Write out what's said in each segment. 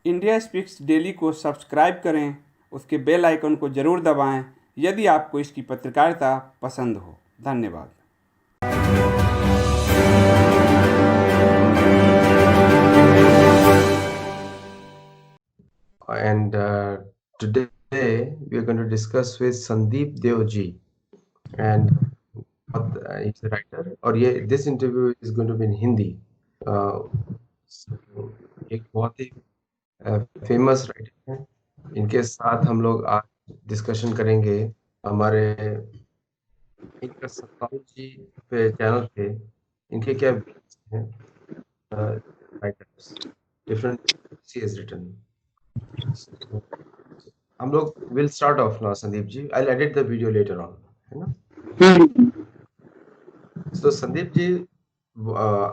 India speaks daily को subscribe करें, उसके बेल आइकन को ज़रूर दबाएं यदि आपको इसकी पत्रकारिता पसंद हो। धन्यवाद। And today we are going to discuss with Sandeep Devji, and he's a writer. और ये this interview is going to be in Hindi. एक बहुत ही फेमस राइटर हैं, इनके साथ हम लोग आज डिस्कशन करेंगे। हमारे इनका सत्ताजी पे चैनल पे इनके क्या हैं writers different see is written. हम लोग will start off now Sandeep ji. I will edit the video later on, है ना। तो संदीप जी,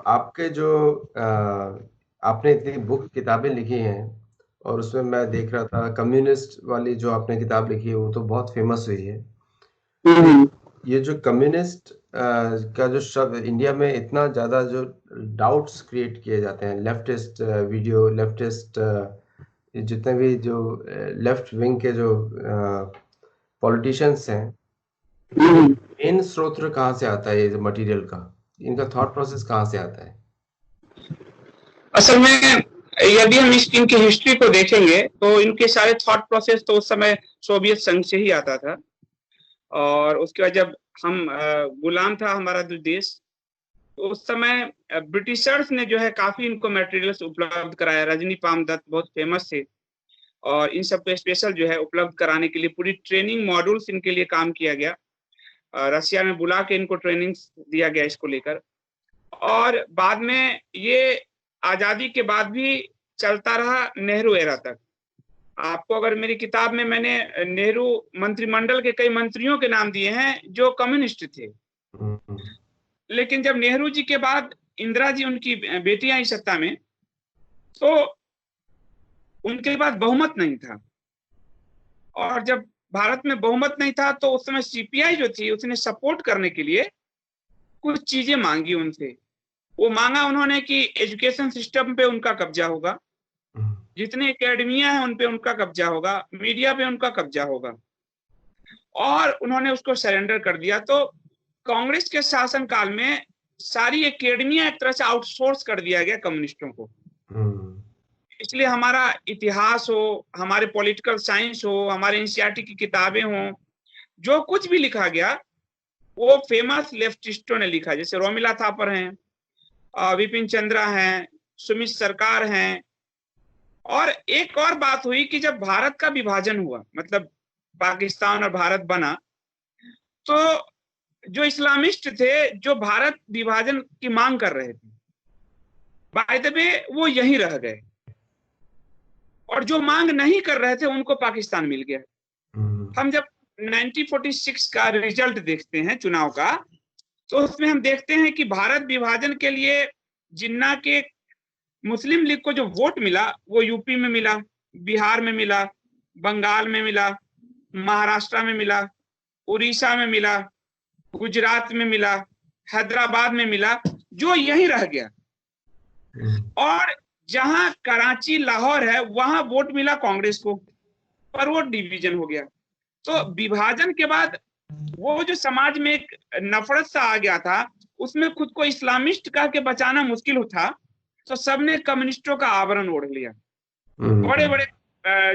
आपके जो आपने इतनी बुक किताबें लिखी हैं और उसमें मैं देख रहा था कम्युनिस्ट वाली जो आपने किताब लिखी है वो तो बहुत फेमस हुई है। तो ये जो कम्युनिस्ट का जो शब्द इंडिया में इतना ज्यादा जो डाउट्स क्रिएट किए जाते हैं, लेफ्टिस्ट वीडियो, लेफ्टिस्ट जितने भी जो लेफ्ट विंग के जो पॉलिटिशियंस हैं, मेन स्रोत कहाँ से आता है ये मटेरियल का? इनका थॉट प्रोसेस कहाँ से आता है? असल में यदि हम इनकी हिस्ट्री को देखेंगे तो इनके सारे थॉट प्रोसेस तो उस समय सोवियत संघ से ही आता था। और उसके बाद जब हम गुलाम था हमारा जो देश, तो उस समय ब्रिटिशर्स ने जो है काफी इनको मटेरियल्स उपलब्ध कराया। रजनी पामदत्त बहुत फेमस थे और इन सब को स्पेशल जो है उपलब्ध कराने के लिए पूरी ट्रेनिंग मॉड्यूल्स इनके लिए काम किया गया। रसिया में बुला के इनको ट्रेनिंग दिया गया इसको लेकर। और बाद में ये आजादी के बाद भी चलता रहा नेहरू एरा तक। आपको अगर मेरी किताब में मैंने नेहरू मंत्रिमंडल के कई मंत्रियों के नाम दिए हैं जो कम्युनिस्ट थे, लेकिन जब नेहरू जी के बाद इंदिरा जी उनकी बेटी आई सत्ता में, तो उनके पास बहुमत नहीं था। और जब भारत में बहुमत नहीं था तो उस समय सीपीआई जो थी उसने सपोर्ट करने के लिए कुछ चीजें मांगी उनसे। वो मांगा उन्होंने कि एजुकेशन सिस्टम पे उनका कब्जा होगा, जितने एकेडमिया हैं उन पे उनका कब्जा होगा, मीडिया पे उनका कब्जा होगा, और उन्होंने उसको सरेंडर कर दिया। तो कांग्रेस के शासन काल में सारी एकेडमिया एक तरह से आउटसोर्स कर दिया गया कम्युनिस्टों को। इसलिए हमारा इतिहास हो, हमारे पॉलिटिकल साइंस हो, हमारे एनसीईआरटी की किताबें हो, जो कुछ भी लिखा गया वो फेमस लेफ्टिस्टों ने लिखा। जैसे रोमिला थापर हैं, विपिन चंद्रा हैं, सुमित सरकार हैं। और एक और बात हुई कि जब भारत का विभाजन हुआ, मतलब पाकिस्तान और भारत बना, तो जो इस्लामिस्ट थे जो भारत विभाजन की मांग कर रहे थे, बाय द वे वो यहीं रह गए, और जो मांग नहीं कर रहे थे उनको पाकिस्तान मिल गया। हम जब 1946 का रिजल्ट देखते हैं चुनाव का, तो उसमें हम देखते हैं कि भारत विभाजन के लिए जिन्ना के मुस्लिम लीग को जो वोट मिला वो यूपी में मिला, बिहार में मिला, बंगाल में मिला, महाराष्ट्र में मिला, उड़ीसा में मिला, गुजरात में मिला, हैदराबाद में मिला, जो यहीं रह गया। और जहां कराची लाहौर है वहां वोट मिला कांग्रेस को, पर वो डिवीजन हो गया। तो विभाजन के बाद वो जो समाज में एक नफरत सा आ गया था, उसमें खुद को इस्लामिस्ट कह के बचाना मुश्किल था, तो सबने कम्युनिस्टों का आवरण ओढ़ लिया। बड़े बड़े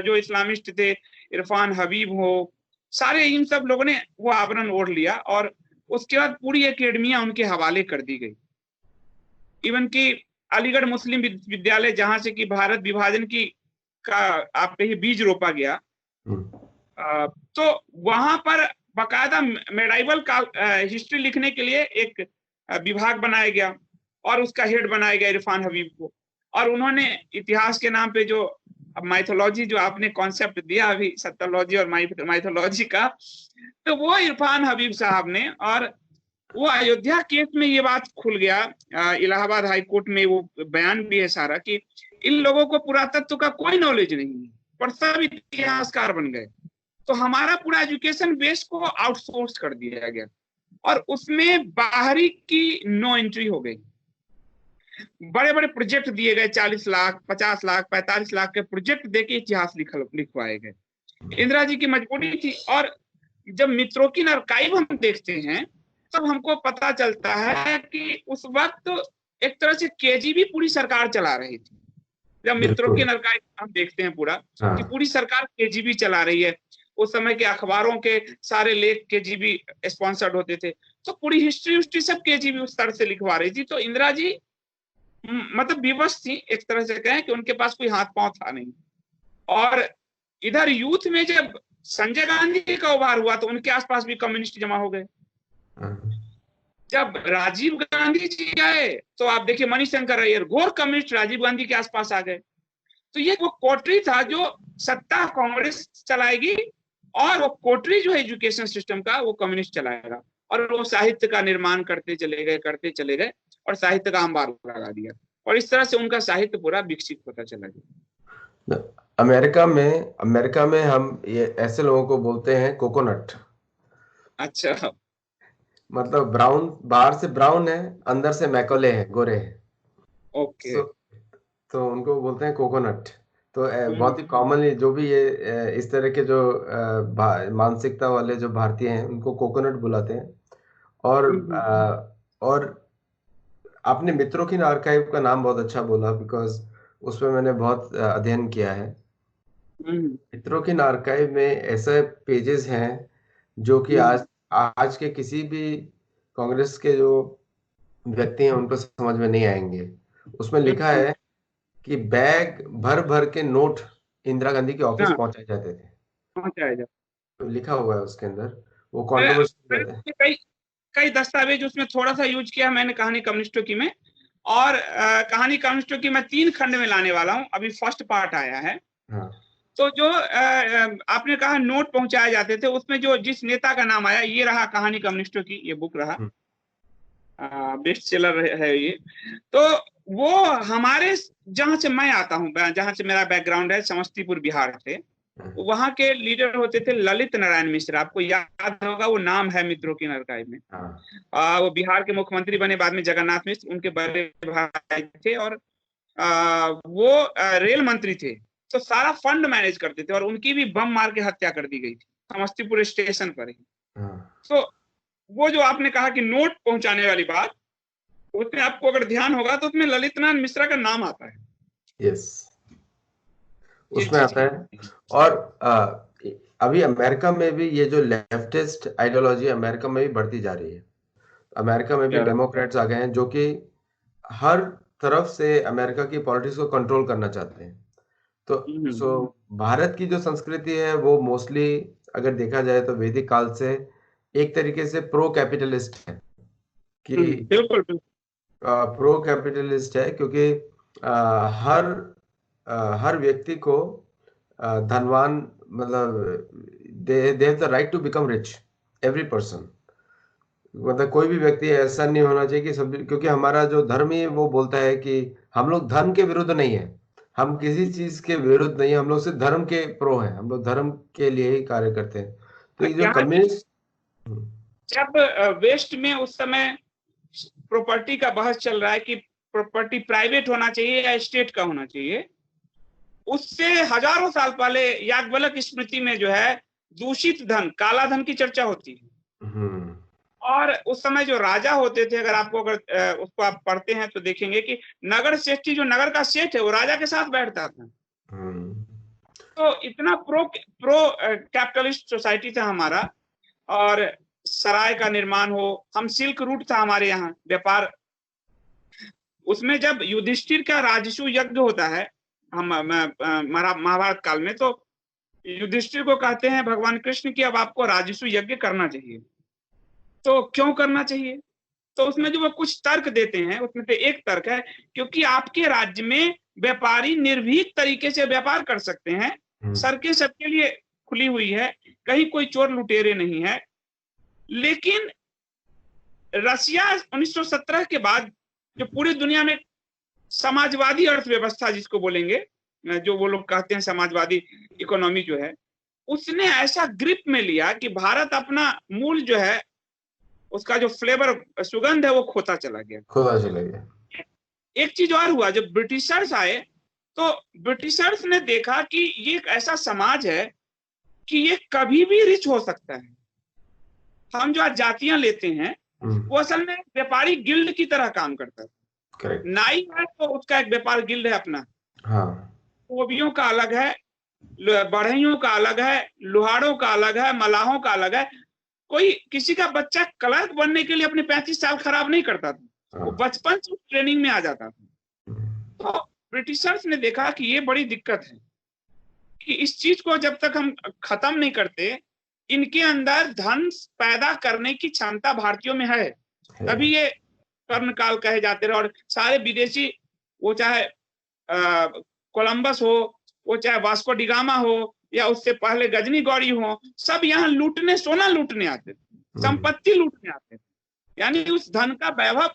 जो इस्लामिस्ट थे, इरफान हबीब हो, सारे इन सब लोगों ने वो आवरण ओढ़ लिया, और उसके बाद पूरी एकेडमिया उनके हवाले कर दी गई। इवन कि अलीगढ़ मुस्लिम विद्यालय, जहां से कि भारत विभाजन की का आप कहिए बीज रोपा गया, तो वहां पर बाकायदा मेडाइवल का हिस्ट्री लिखने के लिए एक विभाग बनाया गया और उसका हेड बनाया गया इरफान हबीब को। और उन्होंने इतिहास के नाम पे जो माइथोलॉजी जो आपने कॉन्सेप्ट दिया अभी, सत्योलॉजी और माइथोलॉजी का, तो वो इरफान हबीब साहब ने, और वो अयोध्या केस में ये बात खुल गया, इलाहाबाद हाई कोर्ट में वो बयान भी है सारा, कि इन लोगों को पुरातत्व का कोई नॉलेज नहीं है पर सब इतिहासकार बन गए। तो हमारा पूरा एजुकेशन बेस को आउटसोर्स कर दिया गया और उसमें बाहरी की नो एंट्री हो गई। बड़े बड़े प्रोजेक्ट दिए गए, 40 लाख 50 लाख 45 लाख के प्रोजेक्ट देके इतिहास लिखवाए गए। इंदिरा जी की मजबूरी थी। और जब मित्रों की आर्काइव हम देखते हैं तब हमको पता चलता है कि उस वक्त एक तरह से केजीबी पूरी सरकार चला रही थी। जब मित्रों की आर्काइव हम देखते हैं पूरा कि पूरी सरकार केजीबी चला रही है। उस समय के अखबारों के सारे लेख केजीबी स्पॉन्सर्ड होते थे, तो पूरी हिस्ट्री सब केजीबी उस तरह से लिखवा रही थी। तो इंदिरा जी मतलब विवश थी, एक तरह से कहें कि उनके पास कोई हाथ पांव था नहीं। और इधर यूथ में जब संजय गांधी का उभार हुआ तो उनके आसपास भी कम्युनिस्ट जमा हो गए। जब राजीव गांधी जी आए तो आप देखिए मणिशंकर अय्यर, घोर कम्युनिस्ट, राजीव गांधी के आसपास आ गए। तो ये वो कोटरी था जो सत्ता कांग्रेस चलाएगी और वो कोटरी जो है एजुकेशन सिस्टम का वो कम्युनिस्ट चलाएगा। और वो साहित्य का निर्माण करते चले गए और साहित्य का अंबार लगा दिया। और इस तरह से उनका साहित्य पूरा विकसित होता चला गया। अमेरिका में हम ये ऐसे लोगों को बोलते हैं कोकोनट। अच्छा, मतलब ब्राउन, बाहर से ब्राउन है, अंदर से मैकोले है, गोरे है। ओके। तो उनको बोलते हैं कोकोनट। तो बहुत ही कॉमनली जो भी ये इस तरह के जो मानसिकता वाले जो भारतीय हैं उनको कोकोनट बुलाते हैं। और आपने मित्रों की आर्काइव का नाम बहुत अच्छा बोला, बिकॉज उसमें मैंने बहुत अध्ययन किया है। मित्रों की आर्काइव में ऐसे पेजेस हैं जो कि आज के किसी भी कांग्रेस के जो व्यक्ति हैं उनको समझ में नहीं आएंगे। उसमें लिखा है कि बैग भर भर के नोट इंदिरा गांधी के ऑफिस पहुंचाए जाते थे। तो लिखा हुआ है उसके अंदर, वो कंट्रोवर्सी। कई दस्तावेज उसमें थोड़ा सा यूज किया मैंने कहानी कम्युनिस्टों की में। और कहानी कम्युनिस्टों की मैं 3 खंड में लाने वाला हूं, अभी फर्स्ट पार्ट आया है। तो जो आपने कहा नोट पहुंचाए जाते थे, उसमें जो जिस नेता का नाम आया, ये रहा कहानी कम्युनिस्टों की, ये बुक रहा, बेस्ट सेलर है ये। तो वो हमारे जहां से मैं आता हूं, जहां से मेरा बैकग्राउंड है, समस्तीपुर बिहार से, वहां के लीडर होते थे ललित नारायण मिश्र। आपको याद होगा, वो नाम है मित्रों की आर्काइव में। वो बिहार के मुख्यमंत्री बने बाद में, जगन्नाथ मिश्र उनके बड़े भाई थे। और वो रेल मंत्री थे, तो सारा फंड मैनेज करते थे। और उनकी भी बम मार के हत्या कर दी गई थी समस्तीपुर स्टेशन पर ही। तो वो जो आपने कहा कि नोट पहुंचाने वाली बात, उसमें आपको अगर ध्यान होगा तो उसमें ललित नारायण मिश्रा का नाम आता है। यस, उसमें आता है। और अभी अमेरिका में भी ये जो लेफ्टिस्ट आइडियोलॉजी अमेरिका में भी बढ़ती जा रही है। अमेरिका में भी डेमोक्रेट्स आ गए हैं जो कि हर तरफ से अमेरिका की पॉलिटिक्स को कंट्रोल करना चाहते हैं। तो भारत की जो संस्कृति है वो मोस्टली अगर देखा जाए तो वैदिक काल से एक तरीके से प्रो कैपिटलिस्ट है, कि बिल्कुल प्रो कैपिटलिस्ट है, क्योंकि हर व्यक्ति को धनवान, मतलब they have the right to become rich, every person. मतलब कोई भी व्यक्ति ऐसा नहीं होना चाहिए कि सब, क्योंकि हमारा जो धर्म है वो बोलता है कि हम लोग धन के विरुद्ध नहीं है, हम किसी चीज के विरुद्ध नहीं है, हम लोग सिर्फ धर्म के प्रो हैं, हम लोग धर्म के लिए ही कार्य करते हैं। तो ये जो कम्युनिस्ट, जब वेस्ट में उस समय प्रॉपर्टी का बहस चल रहा है कि प्रॉपर्टी प्राइवेट होना चाहिए या स्टेट का होना चाहिए, उससे हजारों साल पहले याज्ञवल्क्य स्मृति में जो है दूषित धन, काला धन की चर्चा होती है। और उस समय जो राजा होते थे, अगर उसको आप पढ़ते हैं तो देखेंगे कि नगर सेठी, जो नगर का सेठ है, वो राजा के साथ बैठता था। तो इतना प्रो कैपिटलिस्ट सोसाइटी था हमारा। और सराय का निर्माण हो, हम सिल्क रूट था हमारे यहाँ व्यापार। उसमें जब युधिष्ठिर का राजसू यज्ञ होता है हम महाभारत काल में, तो युधिष्ठिर को कहते हैं भगवान कृष्ण कि अब आपको राजसू यज्ञ करना चाहिए। तो क्यों करना चाहिए? तो उसमें जो वो कुछ तर्क देते हैं, उसमें से एक तर्क है क्योंकि आपके राज्य में व्यापारी निर्भीक तरीके से व्यापार कर सकते हैं, सड़कें सबके लिए खुली हुई है, कहीं कोई चोर लुटेरे नहीं है। लेकिन रसिया 1917 के बाद जो पूरी दुनिया में समाजवादी अर्थव्यवस्था जिसको बोलेंगे, जो वो लोग कहते हैं समाजवादी इकोनॉमी जो है, उसने ऐसा ग्रिप में लिया कि भारत अपना मूल जो है, उसका जो फ्लेवर, सुगंध है, वो खोता चला गया। एक चीज और हुआ, जब ब्रिटिशर्स आए तो ब्रिटिशर्स ने देखा कि ये एक ऐसा समाज है कि ये कभी भी रिच हो सकता है। हम जो आज जातियां लेते हैं वो असल में व्यापारी गिल्ड की तरह काम करता है। करेक्ट। नाई है तो उसका एक व्यापार गिल्ड है अपना, हाँ, धोबियों का अलग है, बढ़इयों का अलग है, लोहारों का अलग है, मलाहों का अलग है। कोई किसी का बच्चा क्लर्क बनने के लिए अपने 35 साल खराब नहीं करता था, वो बचपन से ट्रेनिंग में आ जाता था। तो ब्रिटिशर्स ने देखा कि ये बड़ी दिक्कत है कि इस चीज को जब तक हम खत्म नहीं करते, इनके अंदर धन पैदा करने की क्षमता भारतीयों में है, तभी ये कर्णकाल कहे जाते रहे। और सारे विदेशी, वो चाहे कोलंबस हो, वो चाहे वास्को डिगामा हो, या उससे पहले गजनी गौरी हो, सब यहाँ लूटने, सोना लूटने आते थे, संपत्ति लूटने आते थे। यानी उस धन का वैभव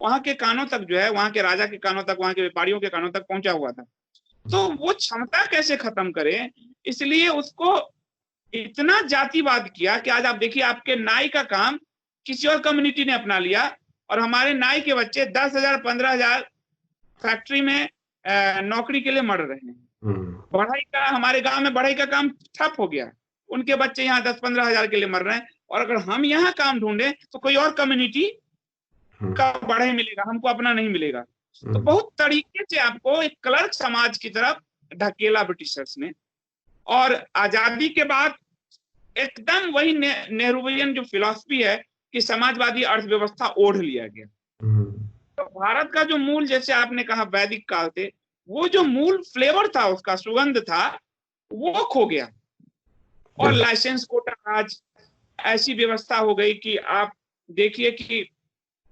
वहां के कानों तक जो है, वहां के राजा के कानों तक, वहां के व्यापारियों के कानों तक पहुंचा हुआ था। तो वो क्षमता कैसे खत्म करे, इसलिए उसको इतना जातिवाद किया कि आज आप देखिए, आपके नाई का काम किसी और कम्युनिटी ने अपना लिया, और हमारे नाई के बच्चे 10,000 15,000 फैक्ट्री में नौकरी के लिए मर रहे हैं। बढ़ई का, हमारे गांव में बढ़ई का काम ठप हो गया, उनके बच्चे यहाँ 10-15 हजार के लिए मर रहे हैं। और अगर हम यहाँ काम ढूंढे तो कोई और कम्युनिटी का बढ़ई मिलेगा, हमको अपना नहीं मिलेगा। तो बहुत तरीके से आपको एक क्लर्क समाज की तरफ ढकेला ब्रिटिशर्स ने। और आजादी के बाद एकदम वही नेहरूवियन जो फिलॉसफी है कि समाजवादी अर्थव्यवस्था ओढ़ लिया गया। तो भारत का जो मूल, जैसे आपने कहा वैदिक काल से, वो जो मूल फ्लेवर था, उसका सुगंध था, वो खो गया। और लाइसेंस कोटा राज, ऐसी व्यवस्था हो गई कि आप देखिए कि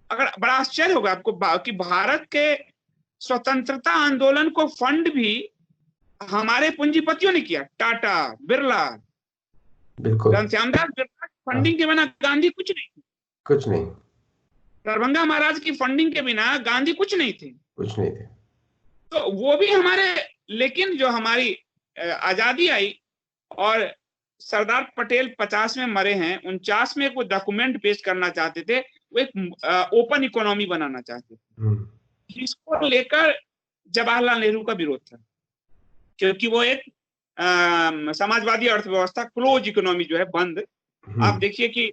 अगर बड़ा आश्चर्य होगा आपको कि भारत के स्वतंत्रता आंदोलन को फंड भी हमारे पूंजीपतियों ने किया। टाटा, बिरला, घनश्यामदास बिरला की फंडिंग के बिना गांधी कुछ नहीं। दरभंगा महाराज की फंडिंग के बिना गांधी कुछ नहीं थे। तो वो भी हमारे, लेकिन जो हमारी आजादी आई और सरदार पटेल 50 में मरे हैं, 49 में कोई डॉक्यूमेंट पेश करना चाहते थे, वो एक ओपन इकोनॉमी बनाना चाहते थे, जिसको लेकर जवाहरलाल नेहरू का विरोध था, क्योंकि वो एक समाजवादी अर्थव्यवस्था, क्लोज इकोनॉमी जो है, बंद। आप देखिए कि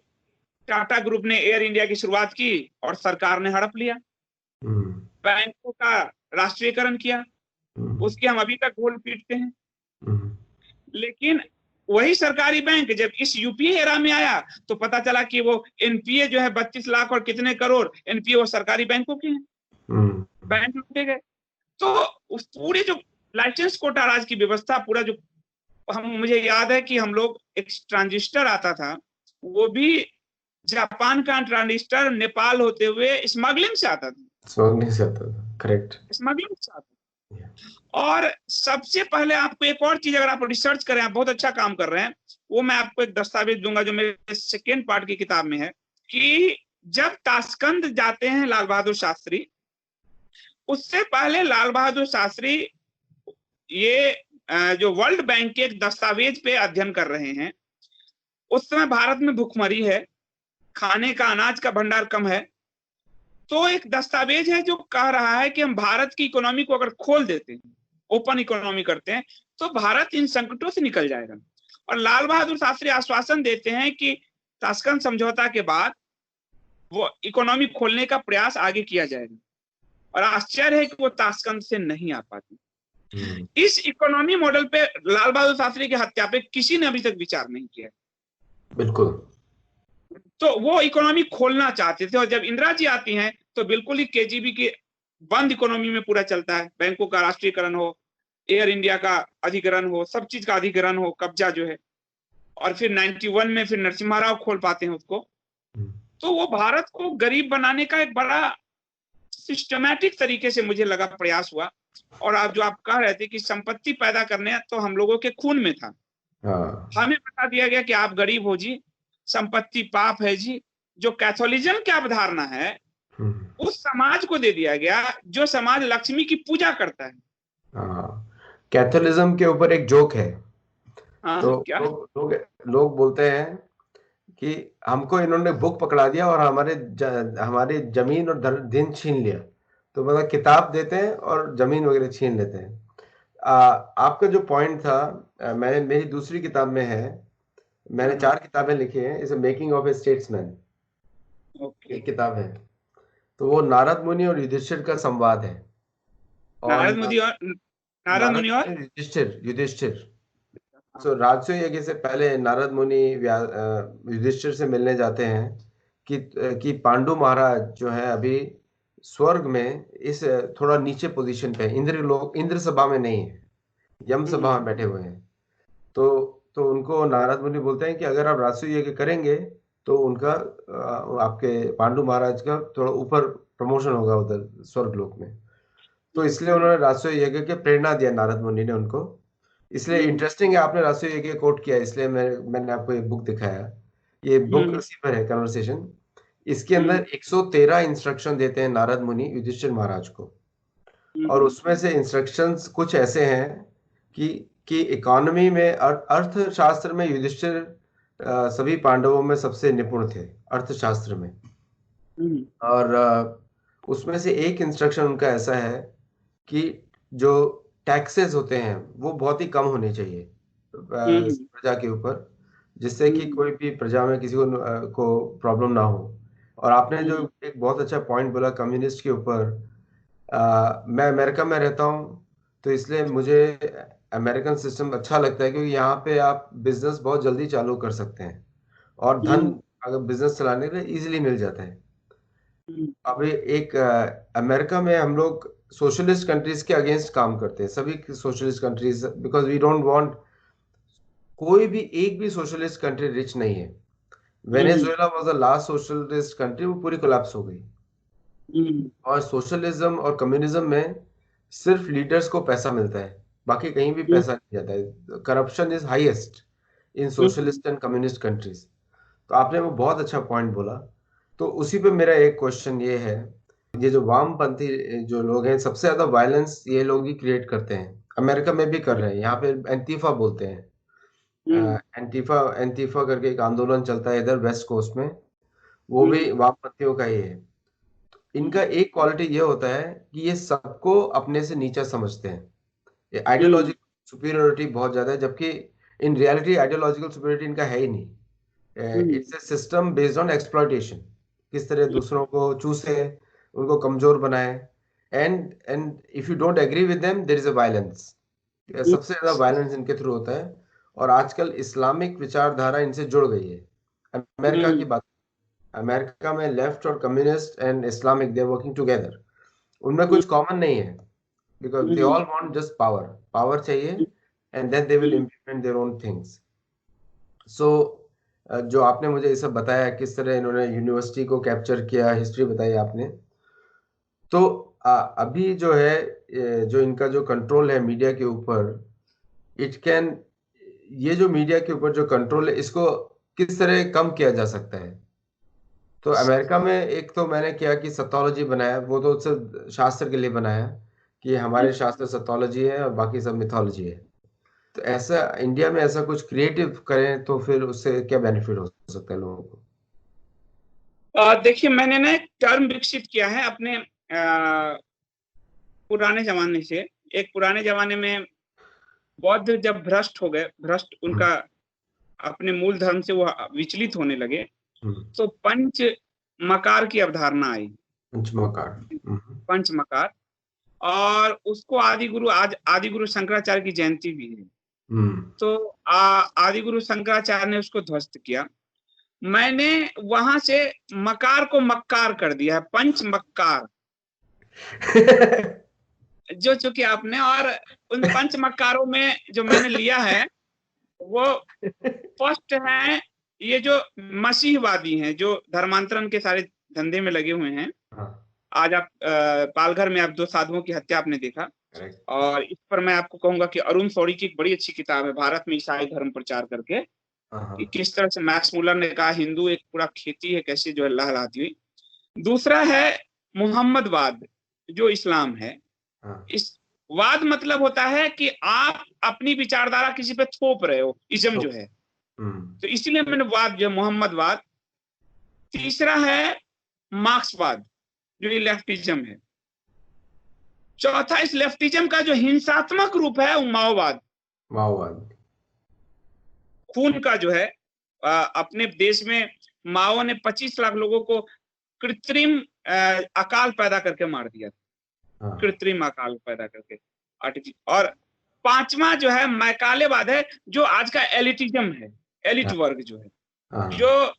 टाटा ग्रुप ने एयर इंडिया की शुरुआत की और सरकार ने हड़प लिया, बैंकों का राष्ट्रीयकरण किया, उसकी हम अभी तक घोल पीटते हैं। लेकिन वही सरकारी बैंक जब इस यूपीए एरा में आया तो पता चला कि वो एनपीए जो है 32 लाख और कितने करोड़ एनपीए वो सरकारी बैंकों के हैं, बैंक लूटे गए। तो उस पूरे जो लाइसेंस कोटा राज की व्यवस्था, पूरा जो मुझे याद है कि हम लोग, एक ट्रांजिस्टर आता था, वो भी जापान का ट्रांजिस्टर नेपाल होते हुए स्मगलिंग से आता था। करेक्ट, स्मगलिंग से आता था। और सबसे पहले आपको एक और चीज, अगर आप रिसर्च करें, आप बहुत अच्छा काम कर रहे हैं, वो मैं आपको एक दस्तावेज दूंगा जो मेरे सेकेंड पार्ट की किताब में है, कि जब ताशकंद जाते हैं लाल बहादुर शास्त्री, उससे पहले लाल बहादुर शास्त्री ये जो वर्ल्ड बैंक के एक दस्तावेज पे अध्ययन कर रहे हैं। उस समय भारत में भुखमरी है, खाने का, अनाज का भंडार कम है। तो एक दस्तावेज है जो कह रहा है कि हम भारत की इकोनॉमी को अगर खोल देते हैं, ओपन इकोनॉमी करते हैं, तो भारत इन संकटों से निकल जाएगा। और लाल बहादुर शास्त्री आश्वासन देते हैं कि ताशकंद समझौता के बाद वो इकोनॉमी खोलने का प्रयास आगे किया जाएगा। और आश्चर्य है कि वो ताशकंद से नहीं आ पाती। इस इकोनॉमी मॉडल पे लाल बहादुर शास्त्री की हत्या पे किसी ने अभी तक विचार नहीं किया। बिल्कुल। तो वो इकोनॉमी खोलना चाहते थे, और जब इंदिरा जी आती हैं तो बिल्कुल ही केजीबी की बंद इकोनॉमी में पूरा चलता है। बैंकों का राष्ट्रीयकरण हो, एयर इंडिया का अधिग्रहण हो, सब चीज का अधिग्रहण हो, कब्जा जो है। और फिर 91 में फिर नरसिम्हा राव खोल पाते हैं उसको। तो वो भारत को गरीब बनाने का एक बड़ा सिस्टमैटिक तरीके से मुझे लगा प्रयास हुआ। और आप जो आप कह रहे थे कि संपत्ति पैदा करने, तो हम लोगों के खून में था। हमें बता दिया गया कि आप गरीब हो जी, संपत्ति पाप है जी। जो कैथोलिज्म की अवधारणा है उस समाज को दे दिया गया जो समाज लक्ष्मी की पूजा करता है। कैथोलिज्म के ऊपर एक जोक है। तो क्या? लोग बोलते हैं कि हमको इन्होंने बुक पकड़ा दिया और हमारे जमीन और दिन छीन लिया, तो मतलब किताब देते हैं और जमीन वगैरह छीन लेते हैं। आपका जो पॉइंट था, मैंने मेरी दूसरी किताब में है, मैंने 4 किताबें लिखी हैं, इसे making of A statesman okay. एक किताब है। तो वो नारद मुनि और युधिष्ठिर का संवाद है। और नारद मुनि और युधिष्ठिर युधिष्ठिर सो राजसूय यज्ञ से पहले नारद मुनि युधिष्ठिर से मिलने जाते हैं कि पांडु महाराज जो है अभी स्वर्ग में इस थोड़ा नीचे पोजीशन पे है, इंद्र सभा में नहीं है, यम सभा में बैठे हुए हैं। तो उनको नारद मुनि बोलते हैं कि अगर आप राजसूय यज्ञ करेंगे तो उनका आपके पांडु महाराज का थोड़ा ऊपर प्रमोशन होगा उधर स्वर्ग लोक में। तो इसलिए उन्होंने राजसूय यज्ञ की प्रेरणा दिया नारद मुनि ने उनको। इसलिए इंटरेस्टिंग है, आपने राजसूय यज्ञ कोट किया, इसलिए मैंने आपको एक बुक दिखाया। ये बुक इसी पर है, कन्वर्सेशन। इसके अंदर 113 इंस्ट्रक्शन देते हैं नारद मुनि युधिष्ठिर महाराज को। और उसमें से इंस्ट्रक्शंस कुछ ऐसे हैं कि इकोनॉमी में, अर्थशास्त्र में युधिष्ठिर सभी पांडवों में सबसे निपुण थे अर्थशास्त्र में। और उसमें से एक इंस्ट्रक्शन उनका ऐसा है कि जो टैक्सेस होते हैं वो बहुत ही कम होने चाहिए प्रजा के ऊपर, जिससे कि कोई भी प्रजा में किसी को प्रॉब्लम ना हो। और आपने जो एक बहुत अच्छा पॉइंट बोला कम्युनिस्ट के ऊपर, मैं अमेरिका में रहता हूँ, तो इसलिए मुझे अमेरिकन सिस्टम अच्छा लगता है, क्योंकि यहाँ पे आप बिजनेस बहुत जल्दी चालू कर सकते हैं और धन अगर बिजनेस चलाने के लिए इजीली मिल जाता है। अभी एक अमेरिका में हम लोग सोशलिस्ट कंट्रीज के अगेंस्ट काम करते हैं, सभी socialist countries, because we don't want कोई भी एक भी सोशलिस्ट कंट्री रिच नहीं है। Venezuela was the last socialist country, वो पूरी कोलैप्स हो गई। और सोशलिज्म और कम्युनिज्म में सिर्फ लीडर्स को पैसा मिलता है, बाकी कहीं भी पैसा नहीं जाता है। Corruption is highest in socialist and communist countries. तो आपने वो बहुत अच्छा पॉइंट बोला। तो उसी पे मेरा एक क्वेश्चन ये है, ये जो वामपंथी जो लोग हैं, सबसे ज्यादा वायलेंस ये लोग ही क्रिएट करते हैं, अमेरिका में भी कर रहे हैं। यहाँ पे एंटीफा बोलते हैं, एंटीफा करके एक आंदोलन चलता है इधर वेस्ट कोस्ट में, वो भी वामपंथियों का ही है। तो इनका एक क्वालिटी ये होता है कि ये सबको अपने से नीचा समझते हैं। ये आइडियोलॉजिकल सुपीरियोरिटी बहुत ज्यादा है, जबकि इन रियलिटी आइडियोलॉजिकल सुपीरियोरिटी इनका है ही नहीं। It's a system based on exploitation, किस तरह दूसरों को चूसे, उनको कमजोर बनाए। And if you don't agree with them there is a violence. सबसे ज्यादा वायलेंस इनके थ्रू होता है। और आजकल इस्लामिक विचारधारा इनसे जुड़ गई है। अमेरिका की बात, अमेरिका में लेफ्ट और communist and Islamic they are working together. उनमें कुछ कॉमन नहीं है, because they all want just power चाहिए, and then they will implement their own things. So जो आपने मुझे ये सब बताया किस तरह इन्होंने यूनिवर्सिटी को कैप्चर किया, हिस्ट्री बताई आपने, तो अभी जो है जो इनका जो कंट्रोल है मीडिया के ऊपर, ये जो मीडिया के ऊपर जो कंट्रोल है, इसको किस तरह कम किया जा सकता है? तो अमेरिका में एक तो मैंने किया कि सत्योलॉजी बनाया, वो तो सिर्फ शास्त्र के लिए बनाया कि हमारे शास्त्र सत्योलॉजी है और बाकी सब मिथोलॉजी है। तो ऐसा इंडिया में ऐसा कुछ क्रिएटिव करें तो फिर उससे क्या बेनिफिट हो सकता है लोगों को? देखिए, मैंने ना एक टर्म विकसित किया है अपने पुराने जमाने से। एक पुराने जमाने में बौद्ध जब भ्रष्ट हो गए, उनका अपने मूल धर्म से वो विचलित होने लगे, तो पंच मकार की अवधारणा आई। पंचमकार, और उसको आदि गुरु शंकराचार्य की जयंती भी है। तो आदि गुरु शंकराचार्य ने उसको ध्वस्त किया। मैंने वहां से मकार को मक्कार कर दिया है, पंच मक्कार जो चूंकि आपने, और उन पंच मक्कारों में जो मैंने लिया है वो फर्स्ट है ये जो मसीहवादी हैं, जो धर्मांतरण के सारे धंधे में लगे हुए हैं। आज आप पालघर में आप 2 साधुओं की हत्या आपने देखा, और इस पर मैं आपको कहूंगा कि अरुण शौरी की एक बड़ी अच्छी किताब है, भारत में ईसाई धर्म प्रचार करके, कि किस तरह से मैक्स मुलर ने कहा हिंदू एक पूरा खेती है, कैसे जो है लहलाती हुई। दूसरा है मोहम्मदवाद, जो इस्लाम है। इस वाद मतलब होता है कि आप अपनी विचारधारा किसी पे थोप रहे हो, इज्म जो है। तो इसीलिए मैंने वाद जो मोहम्मदवाद। तीसरा है मार्क्सवाद, जो लेफ्टिज्म है। चौथा, इस लेफ्टिज्म का जो हिंसात्मक रूप है वो माओवाद। खून का जो है अपने देश में माओ ने 25 लाख लोगों को कृत्रिम अकाल पैदा करके मार दिया, कृत्रिम अकाल पैदा करके। और पांचवा जो है मैकालेवाद है, जो आज का एलिटिज्म है, एलिट वर्ग जो है, जो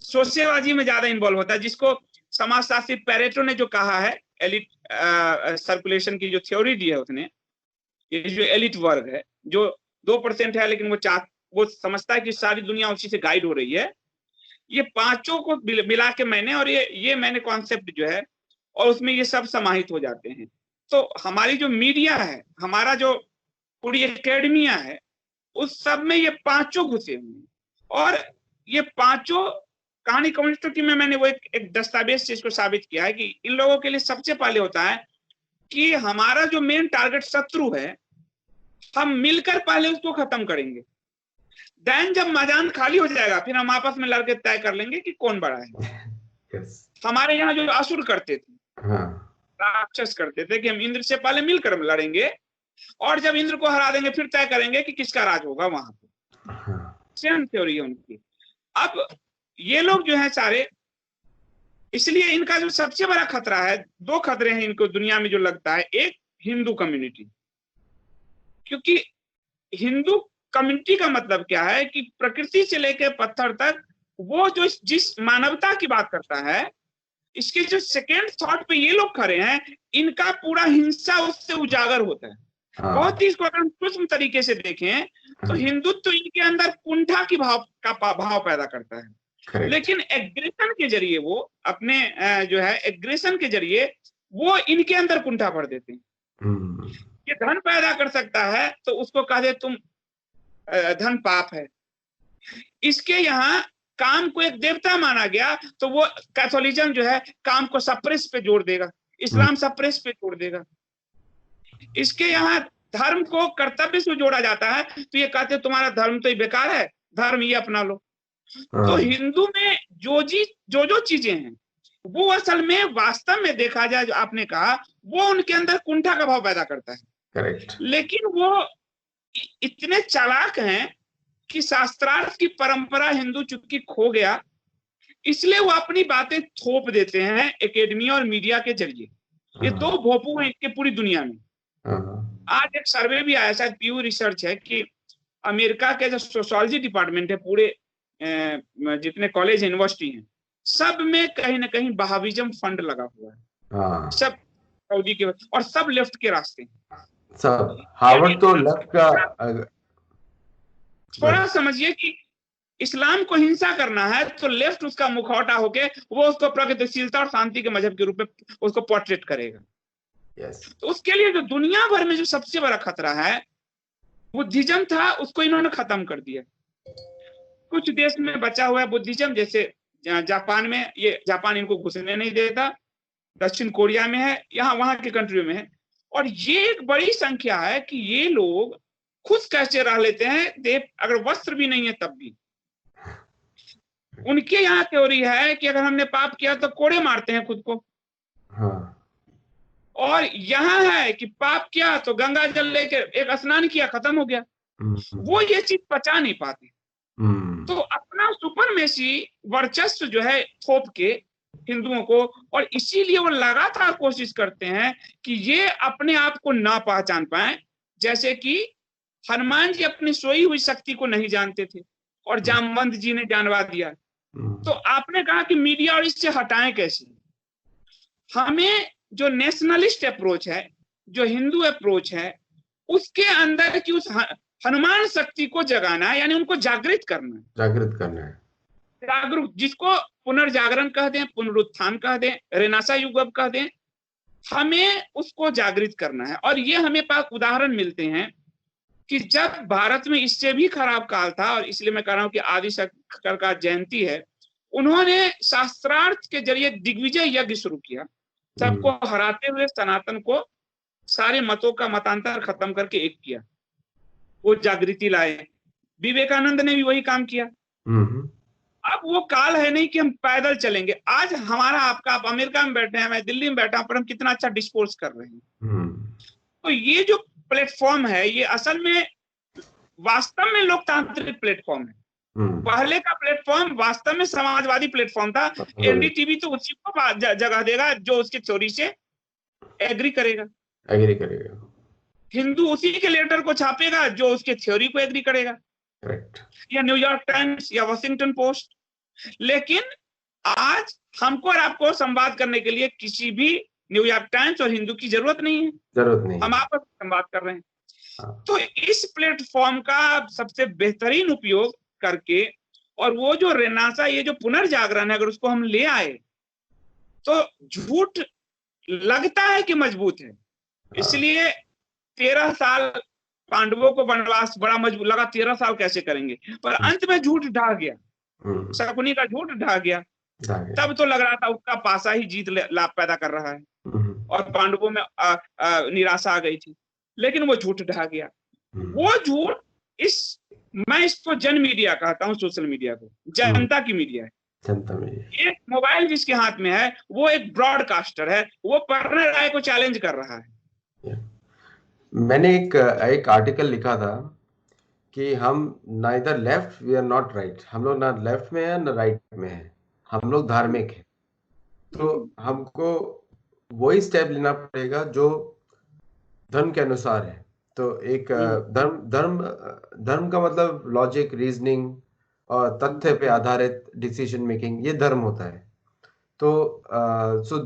सोशेबाजी में ज्यादा इन्वॉल्व होता है, जिसको समाजशास्त्री पेरेटो ने जो कहा है, एलिट सर्कुलेशन की जो थ्योरी दी है उसने, ये जो एलिट वर्ग है जो 2% है, लेकिन वो समझता है कि सारी दुनिया उसी से गाइड हो रही है। ये पांचों को मिला के मैंने, और ये मैंने कॉन्सेप्ट जो है, और उसमें ये सब समाहित हो जाते हैं। तो हमारी जो मीडिया है, हमारा जो पूरी एकेडमिया है, उस सब में ये पांचों घुसे हुए हैं। और ये पांचों कहानी कम्युनिस्टों की में मैंने वो एक दस्तावेज से इसको साबित किया है कि इन लोगों के लिए सबसे पहले होता है कि हमारा जो मेन टारगेट शत्रु है, हम मिलकर पहले उसको खत्म करेंगे। देन जब मैदान खाली हो जाएगा, फिर हम आपस में लड़के तय कर लेंगे कि कौन बड़ा है। हमारे यहाँ जो असुर करते थे, राक्षस करते थे कि हम इंद्र से पहले मिलकर लड़ेंगे, और जब इंद्र को हरा देंगे फिर तय करेंगे कि किसका राज होगा वहां पे। सेम थ्योरी है उनकी। अब ये लोग जो है सारे, इसलिए इनका जो सबसे बड़ा खतरा है, दो खतरे हैं इनको दुनिया में जो लगता है। एक, हिंदू कम्युनिटी, क्योंकि हिंदू कम्युनिटी का मतलब क्या है कि प्रकृति से लेकर पत्थर तक वो जो जिस मानवता की बात करता है, इसके जो सेकेंड थॉट पे ये लोग खड़े हैं, इनका पूरा हिंसा उससे उजागर होता है। बहुत ही इसको अगर हम सूक्ष्म तरीके से देखें तो हिंदुत्व इनके अंदर कुंठा की भाव पैदा करता है। लेकिन एग्रेशन के जरिए वो अपने जो है एग्रेशन के जरिए वो इनके अंदर कुंठा भर देते हैं। ये धन पैदा कर सकता है तो उसको कह दे तुम धन पाप है। इसके यहाँ काम को एक देवता माना गया तो वो कैथोलिज्म जो है काम को सप्रेस पे जोड़ देगा, इस्लाम सप्रेस पे जोड़ देगा। इसके यहाँ धर्म को कर्तव्य से जोड़ा जाता है तो ये कहते तुम्हारा धर्म तो बेकार है, धर्म ये अपना लो। तो हिंदू में जो चीजें हैं वो असल में वास्तव में देखा जाए, जो आपने कहा, वो उनके अंदर कुंठा का भाव पैदा करता है। करेक्ट। लेकिन वो इतने चालाक हैं कि शास्त्रार्थ की परंपरा हिंदू चूंकि खो गया, इसलिए वो अपनी बातें थोप देते हैं एकेडमी और मीडिया के जरिए। ये दो भोपू हैं इनके पूरी दुनिया में। आज एक सर्वे भी आया, शायद प्यू रिसर्च है, कि अमेरिका के जो सोशियोलॉजी डिपार्टमेंट है, पूरे जितने कॉलेज यूनिवर्सिटी हैं, सब में कहीं ना कहीं बहाविज्म फंड लगा हुआ है। सब सऊदी के और सब लेफ्ट के रास्ते हैं। सब हार्वर्ड तो लेफ्ट का। थोड़ा समझिए कि इस्लाम को हिंसा करना है तो लेफ्ट उसका मुखौटा होके वो उसको प्रगतिशीलता और शांति के मजहब के रूप में उसको पोर्ट्रेट करेगा। तो उसके लिए जो दुनिया भर में जो सबसे बड़ा खतरा है बुद्धिज्म था, उसको इन्होंने खत्म कर दिया। कुछ देश में बचा हुआ है बुद्धिज्म, जैसे जापान में, ये जापान इनको घुसने नहीं देता, दक्षिण कोरिया में है, यहाँ वहां के कंट्रियों में है। और ये एक बड़ी संख्या है कि ये लोग खुद कैसे रह लेते हैं, अगर वस्त्र भी नहीं है तब भी। उनके यहाँ थ्योरी है कि अगर हमने पाप किया तो कोड़े मारते हैं खुद को। और यहाँ है कि पाप किया तो गंगा जल लेके एक स्नान किया, खत्म हो गया। वो ये चीज पचा नहीं पाते, तो अपना सुपरमेसी वर्चस्व जो है थोप के हिंदुओं को, और इसीलिए वो लगातार कोशिश करते हैं कि ये अपने आप को ना पहचान पाए। जैसे कि हनुमान जी अपनी सोई हुई शक्ति को नहीं जानते थे और जामवंत जी ने जानवा दिया। तो आपने कहा कि मीडिया और इससे हटाएं कैसे। हमें जो नेशनलिस्ट अप्रोच है, जो हिंदू अप्रोच है, उसके अंदर की उस हनुमान शक्ति को जगाना है, यानी उनको जागृत करना है। जागरूक, जिसको पुनर्जागरण कह दें, पुनरुत्थान कह दें, रेनेसां युग कह दें, हमें उसको जागृत करना है। और ये हमें पास उदाहरण मिलते हैं कि जब भारत में इससे भी खराब काल था, और इसलिए मैं कह रहा हूं कि आदि शंकर का जयंती है, उन्होंने शास्त्रार्थ के जरिए दिग्विजय यज्ञ शुरू किया, सबको हराते हुए सनातन को सारे मतों का मतांतर खत्म करके एक किया, वो जागृति लाए। विवेकानंद ने भी वही काम किया। अब वो काल है नहीं कि हम पैदल चलेंगे। आज हमारा आपका, आप अमेरिका में बैठे हैं, मैं दिल्ली में बैठा हूं, पर हम कितना अच्छा डिस्कोर्स कर रहे हैं। तो ये जो प्लेटफॉर्म है, ये असल में वास्तव में लोकतांत्रिक प्लेटफॉर्म है। पहले का प्लेटफॉर्म वास्तव में समाजवादी प्लेटफॉर्म था। एनडीटीवी तो उसी को जगह देगा जो उसकी थ्योरी से एग्री करेगा। हिंदू उसी के लेटर को छापेगा जो उसके थ्योरी को एग्री करेगा। करेक्ट। या न्यूयॉर्क टाइम्स या वॉशिंगटन पोस्ट। लेकिन आज हमको और आपको संवाद करने के लिए किसी भी न्यूयॉर्क टाइम्स और हिंदू की जरूरत नहीं है। हम आपस में संवाद कर रहे हैं। तो इस प्लेटफॉर्म का सबसे बेहतरीन उपयोग करके, और वो जो रेनासा, ये जो पुनर्जागरण है, अगर उसको हम ले आए तो झूठ लगता है कि मजबूत है। इसलिए 13 साल पांडवों को वनवास बड़ा मजबूत लगा, 13 साल कैसे करेंगे, पर अंत में झूठ ढह गया। शकुनी का झूठ ढह गया। तब तो लग रहा था उसका पासा ही जीत लाभ पैदा कर रहा है और पांडवों में निराशा आ गई थी, लेकिन वो झूठ ढह गया। वो झूठ, मैं इसको जन मीडिया कहता हूं, सोशल मीडिया को जनता की मीडिया है। एक मोबाइल जिसके हाथ में है वो एक ब्रॉडकास्टर है, वो पढ़ने राय को चैलेंज कर रहा है। मैंने एक आर्टिकल लिखा था कि हम neither left, we are not right. हम लोग ना लेफ्ट में है ना राइट में है, हम लोग धार्मिक है। तो हमको वही स्टेप लेना पड़ेगा जो धर्म के अनुसार है। तो एक धर्म का मतलब लॉजिक, रीजनिंग और तथ्य पे आधारित डिसीजन मेकिंग, ये धर्म होता है। तो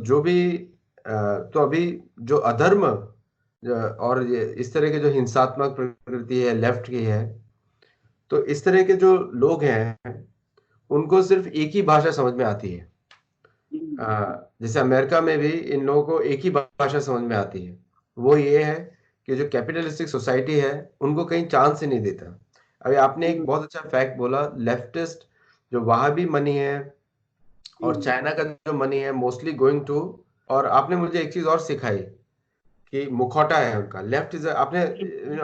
जो भी तो अभी जो अधर्म और इस तरह के जो हिंसात्मक प्रकृति है लेफ्ट की है, तो इस तरह के जो लोग हैं उनको सिर्फ एक ही भाषा समझ में आती है। जैसे अमेरिका में भी इन लोगों को एक ही भाषा समझ में आती है, वो ये है कि जो कैपिटलिस्टिक सोसाइटी है उनको कहीं चांस ही नहीं देता। अभी आपने एक बहुत अच्छा फैक्ट बोला, लेफ्टिस्ट जो वहां भी मनी है और चाइना का जो मनी है मोस्टली गोइंग टू, और आपने मुझे एक चीज और सिखाई कि मुखौटा है उनका। लेफ्ट इज, आपने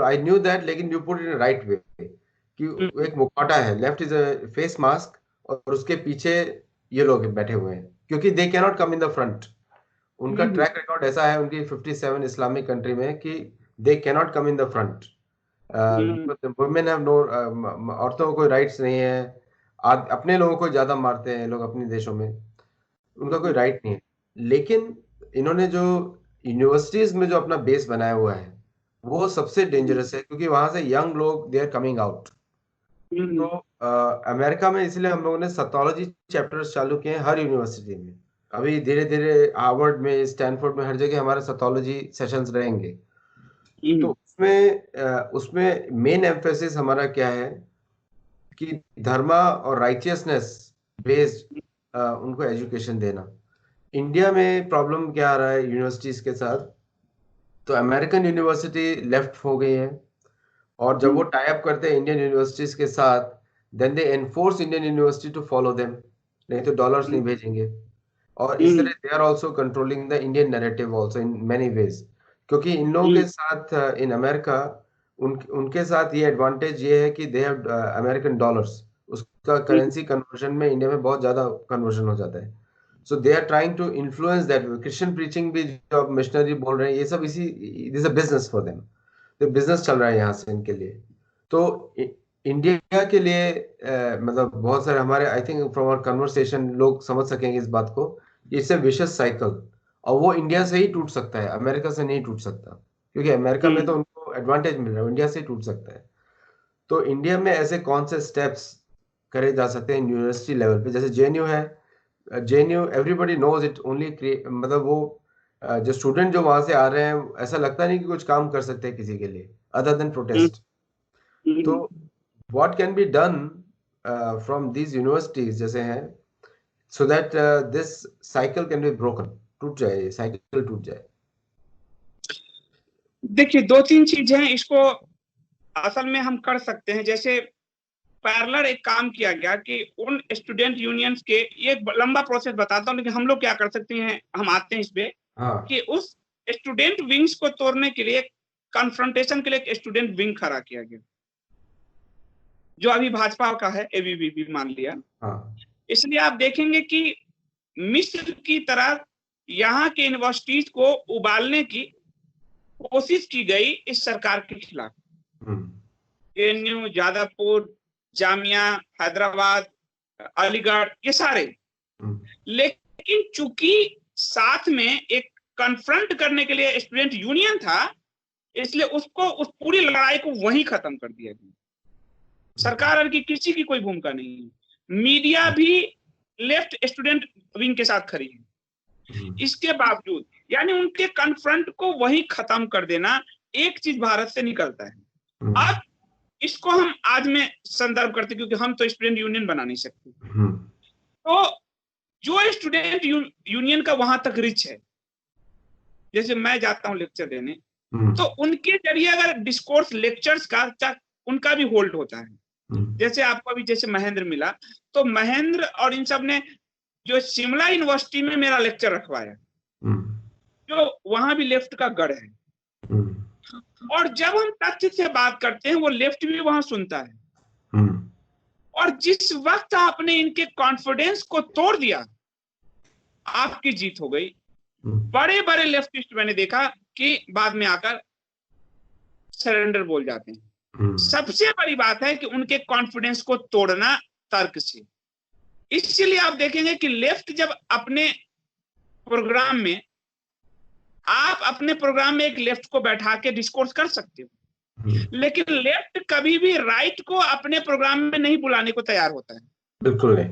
आई न्यू दैट, लेकिन you put in right way कि एक मुखौटा है, left is a face mask, और उसके पीछे ये लोग बैठे हुए हैं क्योंकि they can not come in the front. उनका ट्रैक रिकॉर्ड ऐसा है उनकी 57 इस्लामिक कंट्री में कि they can not come in the front. Women have no, औरतों को कोई राइट्स नहीं है। अपने लोगों को ज्यादा मारते हैं लोग अपने देशों में, उनका कोई राइट नहीं है। लेकिन इन्होंने जो यूनिवर्सिटीज में जो अपना बेस बनाया हुआ है वो सबसे डेंजरस है क्योंकि वहां से यंग लोग दे आर कमिंग आउट। तो अमेरिका में इसलिए हम लोगों ने सतोलॉजी चैप्टर्स चालू किए हैं हर यूनिवर्सिटी में। अभी धीरे धीरे हार्वर्ड में, स्टैनफोर्ड में, हर जगह हमारे सतोलॉजी सेशंस रहेंगे। तो उसमें मेन एम्फेसिस हमारा क्या है कि धर्मा और राइचियसनेस बेस्ड उनको एजुकेशन देना। इंडिया में प्रॉब्लम क्या आ रहा है यूनिवर्सिटीज के साथ, तो अमेरिकन यूनिवर्सिटी लेफ्ट हो गई है, और जब वो टाई अप करते हैं इंडियन यूनिवर्सिटीज के साथ, then they enforce Indian university to follow them, नहीं तो डॉलर्स नहीं भेजेंगे। और इस तरह they are also controlling the Indian narrative also in many ways, क्योंकि इन लोगों के साथ इन अमेरिका उनके साथ ये एडवांटेज ये है कि दे हैव अमेरिकन डॉलर्स, उसका करेंसी कन्वर्जन में इंडिया में बहुत ज्यादा कन्वर्जन हो जाता है। So they are trying to influence that. Christian preaching भी जो मिशनरी बोल रहे हैं, ये सब इसी, this a business for them, तो बिजनेस चल रहा है यहाँ से इनके लिए। तो इंडिया के लिए मतलब बहुत सारे हमारे, I think from our conversation लोग समझ सकेंगे इस बात को, इट्स अ विशियस साइकिल, और वो इंडिया से ही टूट सकता है, अमेरिका से नहीं टूट सकता, क्योंकि अमेरिका में तो उनको एडवांटेज मिल रहा है, इंडिया से ही टूट सकता है। तो इंडिया में ऐसे कौन से स्टेप्स करे जा सकते हैं यूनिवर्सिटी लेवल पे, जैसे जेएनयू है, JNU everybody knows it only, मतलब वो जो स्टूडेंट जो वहां से आ रहे हैं, ऐसा लगता नहीं कि कुछ काम कर सकते हैं किसी के लिए अदर देन प्रोटेस्ट। तो what can be done from these universities जैसे हैं, so that this cycle can be broken, टूट जाए, ये साइकिल टूट जाए। देखिए 2-3 चीजें इसको असल में हम कर सकते हैं। जैसे पैरेलल एक काम किया गया कि उन स्टूडेंट यूनियंस के, ये लंबा प्रोसेस बताता हूँ, लेकिन हम लोग क्या कर सकते हैं, हम आते हैं इस पे कि उस स्टूडेंट विंग्स को तोड़ने के लिए, कन्फ्रंटेशन के लिए एक स्टूडेंट विंग खड़ा किया गया। जो अभी भाजपा का है, एबीवीपी मान लिया। हाँ, इसलिए आप देखेंगे कि मिस्र की तरह यहाँ के यूनिवर्सिटीज को उबालने की कोशिश की गई इस सरकार के खिलाफ। एएनयू, जादवपुर, जामिया, हैदराबाद, अलीगढ़, ये सारे। लेकिन चूंकि साथ में एक कन्फ्रंट करने के लिए स्टूडेंट यूनियन था, इसलिए उसको, उस पूरी लड़ाई को वहीं खत्म कर दिया गया। सरकार की किसी की कोई भूमिका नहीं है। मीडिया भी लेफ्ट स्टूडेंट विंग के साथ खड़ी है। इसके बावजूद यानी उनके कन्फ्रंट को वहीं खत्म कर देना, एक चीज भारत से निकलता है। अब इसको हम आज में संदर्भ करते, क्योंकि हम तो स्टूडेंट यूनियन बना नहीं सकते। तो जो स्टूडेंट यूनियन का वहां तक रिच है, जैसे मैं जाता हूं लेक्चर देने, तो उनके जरिए अगर डिस्कोर्स लेक्चर्स का उनका भी होल्ड होता है। जैसे आपको अभी जैसे महेंद्र मिला, तो महेंद्र और इन सब ने जो शिमला यूनिवर्सिटी में मेरा लेक्चर रखवाया, जो वहां भी लेफ्ट का गढ़ है। और जब हम तथ्य से बात करते हैं, वो लेफ्ट भी वहां सुनता है। और जिस वक्त आपने इनके कॉन्फिडेंस को तोड़ दिया, आपकी जीत हो गई। बड़े बड़े लेफ्टिस्ट मैंने देखा कि बाद में आकर सरेंडर बोल जाते हैं। सबसे बड़ी बात है कि उनके कॉन्फिडेंस को तोड़ना तर्क से। इसलिए आप देखेंगे कि लेफ्ट जब अपने प्रोग्राम में, आप अपने प्रोग्राम में एक लेफ्ट को बैठा के डिस्कोर्स कर सकते हो, लेकिन लेफ्ट कभी भी राइट को अपने प्रोग्राम में नहीं बुलाने को तैयार होता है। बिल्कुल नहीं,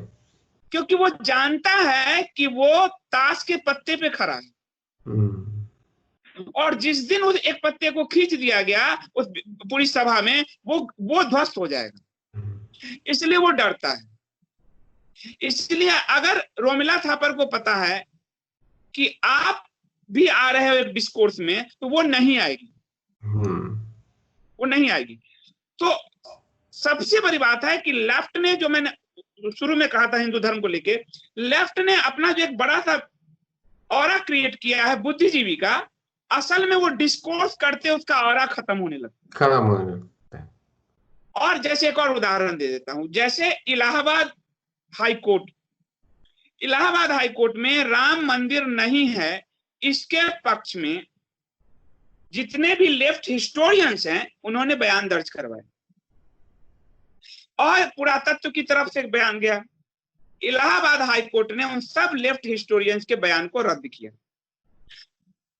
क्योंकि वो जानता है कि वो ताश के पत्ते पे खड़ा है, और जिस दिन उस एक पत्ते को खींच दिया गया उस पूरी सभा में, वो ध्वस्त हो जाएगा। इसलिए वो डरता है। इसलिए अगर रोमिला थापर को पता है कि आप भी आ रहे हो एक डिस्कोर्स में, तो वो नहीं आएगी, वो नहीं आएगी। तो सबसे बड़ी बात है कि लेफ्ट ने, जो मैंने शुरू में कहा था हिंदू धर्म को लेके, लेफ्ट ने अपना जो एक बड़ा सा ऑरा क्रिएट किया है बुद्धिजीवी का, असल में वो डिस्कोर्स करते उसका ऑरा खत्म होने लगता है। और जैसे एक और उदाहरण दे देता हूं, जैसे इलाहाबाद हाई कोर्ट में राम मंदिर नहीं है, इसके पक्ष में जितने भी लेफ्ट हिस्टोरियंस हैं, उन्होंने बयान दर्ज करवाए, और पुरातत्व की तरफ से एक बयान गया। इलाहाबाद हाई कोर्ट ने उन सब लेफ्ट हिस्टोरियंस के बयान को रद्द किया।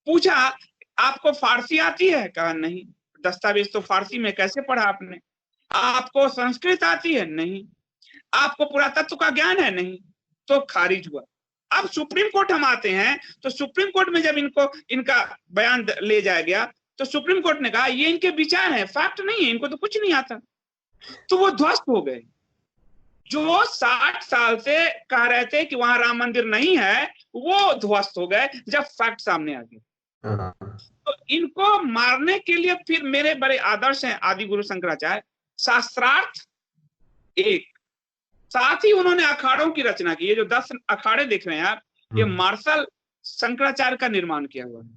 पूछा, आपको फारसी आती है? कहा नहीं। दस्तावेज तो फारसी में, कैसे पढ़ा आपने? आपको संस्कृत आती है? नहीं। आपको पुरातत्व का ज्ञान है? नहीं। तो खारिज हुआ। अब सुप्रीम कोर्ट हम आते हैं, तो सुप्रीम कोर्ट में जब इनका बयान ले जाया गया, तो सुप्रीम कोर्ट ने कहा ये इनके विचार है, फैक्ट नहीं है, इनको तो कुछ नहीं आता। तो वो ध्वस्त हो गए। जो 60 साल से कह रहे थे कि वहां राम मंदिर नहीं है, वो ध्वस्त हो गए जब फैक्ट सामने आ गए। तो इनको मारने के लिए फिर मेरे बड़े आदर्श हैं आदि गुरु शंकराचार्य, शास्त्रार्थ एक, साथ ही उन्होंने अखाड़ों की रचना की। ये जो 10 अखाड़े देख रहे हैं आप, ये मार्शल शंकराचार्य का निर्माण किया हुआ है।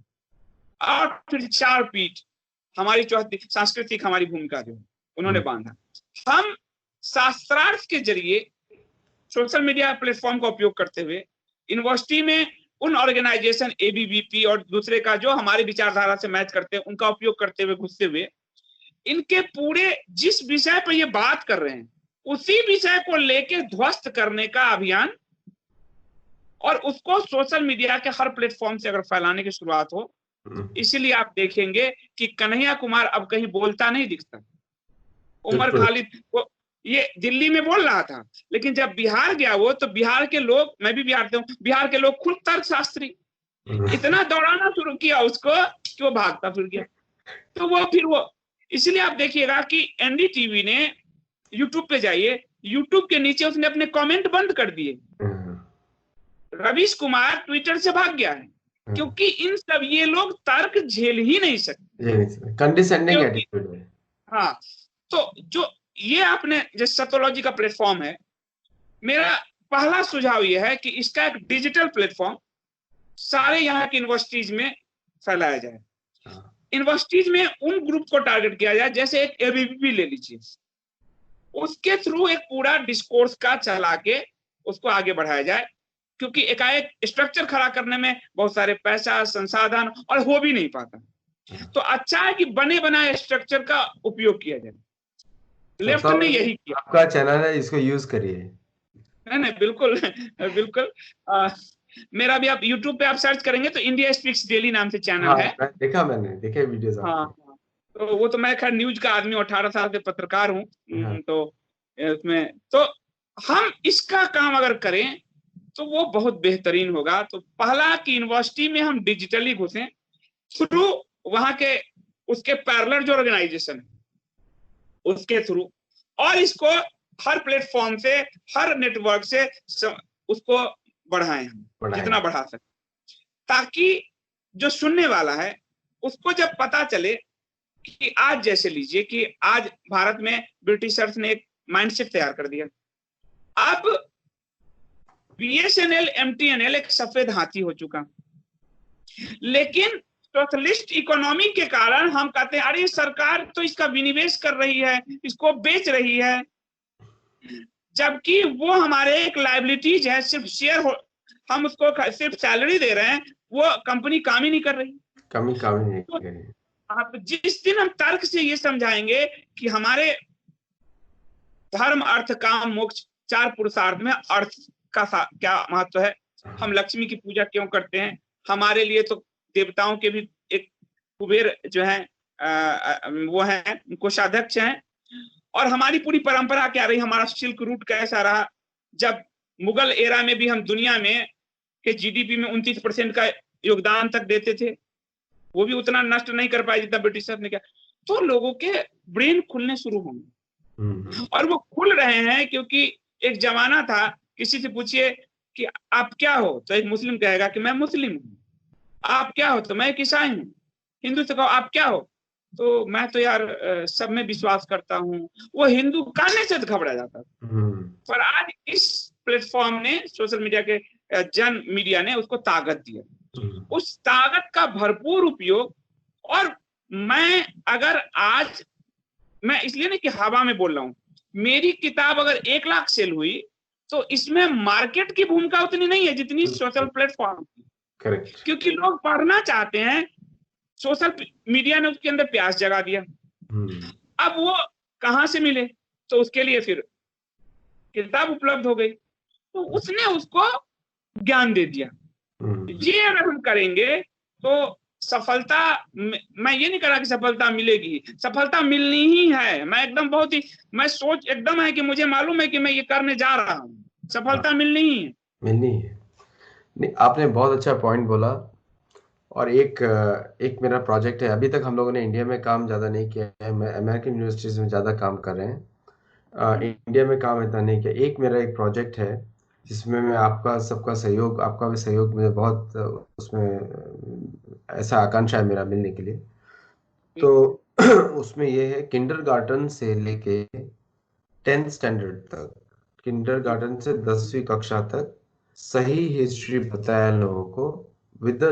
और फिर 4 पीठ, हमारी चौथी सांस्कृतिक हमारी भूमिका जो उन्होंने बांधा। हम शास्त्रार्थ के जरिए सोशल मीडिया प्लेटफॉर्म का उपयोग करते हुए यूनिवर्सिटी में उन ऑर्गेनाइजेशन एबीवीपी और दूसरे का जो हमारी विचारधारा से मैच करते हैं, उनका उपयोग करते हुए, घुसते हुए, इनके पूरे जिस विषय पर ये बात कर रहे हैं, उसी विषय को लेके ध्वस्त करने का अभियान, और उसको सोशल मीडिया के हर प्लेटफॉर्म से अगर फैलाने की शुरुआत हो। इसीलिए आप देखेंगे कि कन्हैया कुमार अब कहीं बोलता नहीं दिखता। उमर खालिद को ये दिल्ली में बोल रहा था, लेकिन जब बिहार गया वो, तो बिहार के लोग, मैं भी बिहार से हूँ, बिहार के लोग खुद तर्कशास्त्री, इतना दौड़ाना शुरू किया उसको कि वो भागता फिर गया। तो वो इसलिए आप देखिएगा कि एनडीटीवी ने, यूट्यूब पे जाइए, यूट्यूब के नीचे उसने अपने कमेंट बंद कर दिए। रवीश कुमार ट्विटर से भाग गया है, क्योंकि इन सब ये लोग तर्क झेल ही नहीं सकते, कंडिशनिंग एटीट्यूड है। हाँ, तो जो ये आपने जो सतोलॉजी का प्लेटफॉर्म है, मेरा पहला सुझाव ये है कि इसका एक डिजिटल प्लेटफॉर्म सारे यहाँ की यूनिवर्सिटीज में फैलाया जाए। यूनिवर्सिटीज में उन ग्रुप को टारगेट किया जाए, जैसे एक एबीवीपी ले लीजिए, उसके थ्रू एक पूरा डिस्कोर्स का चला के उसको आगे बढ़ाया जाए, क्योंकि एकाएक स्ट्रक्चर खड़ा करने में बहुत सारे पैसा, संसाधन और हो भी नहीं पाता। तो अच्छा है कि बने बनाए स्ट्रक्चर का उपयोग किया जाए। लेफ्ट ने यही किया। आपका चैनल है, इसको यूज करिए। नहीं बिल्कुल बिल्कुल। मेरा भी आप YouTube पे आप सर्च करेंगे तो इंडिया स्पीक्स डेली नाम से चैनल है। मैंने देखे वीडियोस आपके। हाँ, तो वो तो मैं खैर न्यूज का आदमी, 18 साल से पत्रकार हूँ। तो उसमें तो हम इसका काम अगर करें तो वो बहुत बेहतरीन होगा। तो पहला कि यूनिवर्सिटी में हम डिजिटली घुसें थ्रू वहां के उसके पैरेलल जो ऑर्गेनाइजेशन है उसके थ्रू, और इसको हर प्लेटफॉर्म से, हर नेटवर्क से उसको बढ़ाएं हम जितना बढ़ा सके, ताकि जो सुनने वाला है उसको जब पता चले कि आज जैसे लीजिए कि आज भारत में ब्रिटिशर्स ने एक माइंडसेट तैयार कर दिया। अब BSNL, MTNL एक सफेद हाथी हो चुका, लेकिन सोशलिस्ट इकोनॉमी के कारण हम कहते हैं अरे सरकार तो इसका विनिवेश कर रही है, इसको बेच रही है, जबकि वो हमारे एक लायबिलिटीज है, सिर्फ शेयर हो, हम उसको सिर्फ सैलरी दे रहे हैं, वो कंपनी काम ही नहीं कर रही। काम ही नहीं कर रही। आप जिस दिन हम तर्क से ये समझाएंगे कि हमारे धर्म, अर्थ, काम, मोक्ष 4 पुरुषार्थ में अर्थ का क्या महत्व है, हम लक्ष्मी की पूजा क्यों करते हैं, हमारे लिए तो देवताओं के भी एक कुबेर जो है वो है कोषाध्यक्ष हैं, और हमारी पूरी परंपरा क्या रही, हमारा सिल्क रूट कैसा रहा। जब मुगल एरा में भी हम दुनिया में के GDP में 29% का योगदान तक देते थे, वो भी उतना नष्ट नहीं कर पाए जितना ब्रिटिशर ने किया। तो लोगों के ब्रेन खुलने शुरू होंगे, और वो खुल रहे हैं क्योंकि एक जमाना था, किसी से पूछिए कि आप क्या हो तो एक मुस्लिम कहेगा कि मैं मुस्लिम हूँ, आप क्या हो तो मैं एक ईसाई हूँ, हिंदू से कहो आप क्या हो तो मैं तो यार सब में विश्वास करता हूँ, वो हिंदू कहने से तो घबरा जाता था। पर आज इस प्लेटफॉर्म ने, सोशल मीडिया के जन मीडिया ने उसको ताकत दिया, उस ताकत का भरपूर उपयोग। और मैं अगर आज, मैं इसलिए नहीं कि हवा में बोल रहा हूँ, मेरी किताब अगर 1 लाख सेल हुई तो इसमें मार्केट की भूमिका उतनी नहीं है जितनी सोशल प्लेटफॉर्म की। करेक्ट, क्योंकि लोग पढ़ना चाहते हैं, सोशल मीडिया ने उसके अंदर प्यास जगा दिया। अब वो कहां से मिले, तो उसके लिए फिर किताब उपलब्ध हो गई, तो उसने उसको ज्ञान दे दिया। ये अगर हम करेंगे तो सफलता, मैं ये नहीं कह रहा कि सफलता मिलेगी, सफलता मिलनी ही है। मैं एकदम बहुत ही, मैं सोच एकदम है कि मुझे मालूम है कि मैं ये करने जा रहा हूँ, सफलता मिलनी ही है। नहीं, आपने बहुत अच्छा पॉइंट बोला। और एक मेरा प्रोजेक्ट है, अभी तक हम लोगों ने इंडिया में काम ज़्यादा नहीं किया है, मैं अमेरिकन यूनिवर्सिटीज़ में ज़्यादा काम कर रहे हैं, इंडिया में काम इतना नहीं किया। एक प्रोजेक्ट है जिसमें मैं आपका सबका सहयोग, आपका भी सहयोग मुझे बहुत उसमें ऐसा आकांक्षा है मेरा मिलने के लिए। तो उसमें ये है, किंडरगार्टन से लेके 10th स्टैंडर्ड तक, किंडरगार्टन से 10वीं कक्षा तक सही हिस्ट्री बताया लोगों को विद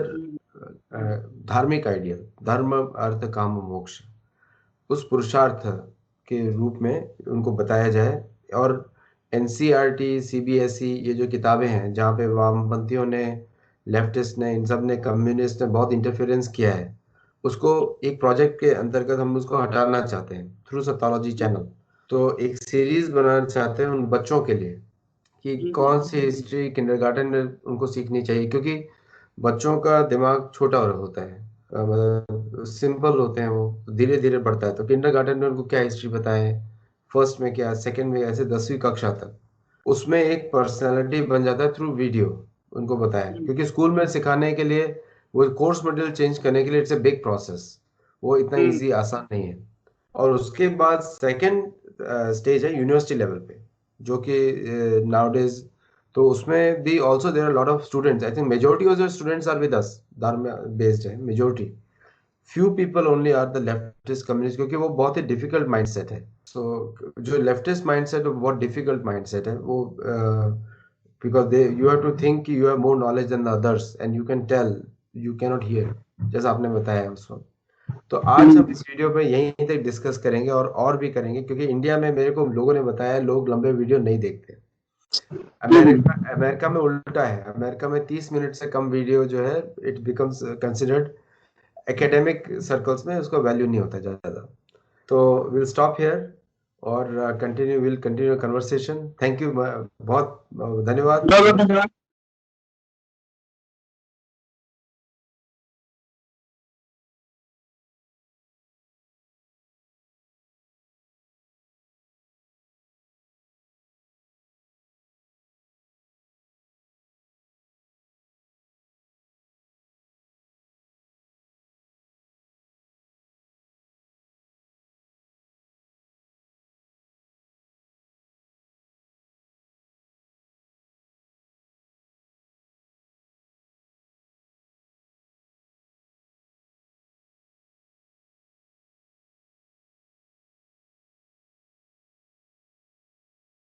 धार्मिक आइडियल, धर्म अर्थ काम मोक्ष, उस पुरुषार्थ के रूप में उनको बताया जाए। और NCERT, CBSE ये जो किताबें हैं जहाँ पे वामपंथियों ने, लेफ्टिस्ट ने, इन सब ने, कम्युनिस्ट ने बहुत इंटरफेरेंस किया है, उसको एक प्रोजेक्ट के अंतर्गत हम उसको हटाना चाहते हैं थ्रू सत्योलॉजी चैनल। तो एक सीरीज बनाना चाहते हैं उन बच्चों के लिए कि कौन सी हिस्ट्री किंडरगार्टन में उनको सीखनी चाहिए, क्योंकि बच्चों का दिमाग छोटा होता है, मतलब सिंपल होते हैं, वो धीरे धीरे बढ़ता है। तो किंडरगार्टन में उनको क्या हिस्ट्री बताएं, फर्स्ट में क्या, सेकंड में, ऐसे 10वीं कक्षा तक उसमें एक पर्सनालिटी बन जाता है थ्रू वीडियो, उनको बताएं। क्योंकि स्कूल में सिखाने के लिए, वो कोर्स मटेरियल चेंज करने के लिए इट्स ए बिग प्रोसेस, वो इतना ईजी आसान नहीं है। और उसके बाद सेकेंड स्टेज है यूनिवर्सिटी लेवल पे, जो कि नाउडेज, तो उसमें भी also there are lot of students, I think majority of the students are with us, धर्म बेस्ड है majority, few people only are the leftist communist, क्योंकि वो बहुत ही डिफिकल्ट माइंडसेट है। सो जो लेफ्टिस्ट माइंडसेट है वो बहुत डिफिकल्ट माइंडसेट है, वो because they, you have to think you have more knowledge than the others and you can tell, you can not hear, जैसा आपने बताया उस वक्त। तो आज हम इस वीडियो में यहीं तक डिस्कस करेंगे और भी करेंगे, क्योंकि इंडिया में मेरे को लोगों ने बताया लोग लंबे वीडियो नहीं देखते। अमेरिका में उल्टा है। अमेरिका में 30 मिनट से कम वीडियो जो है it becomes considered, academic circles में उसका वैल्यू नहीं होता ज्यादा। तो विल स्टॉप हियर और will continue conversation. Thank you, बहुत धन्यवाद।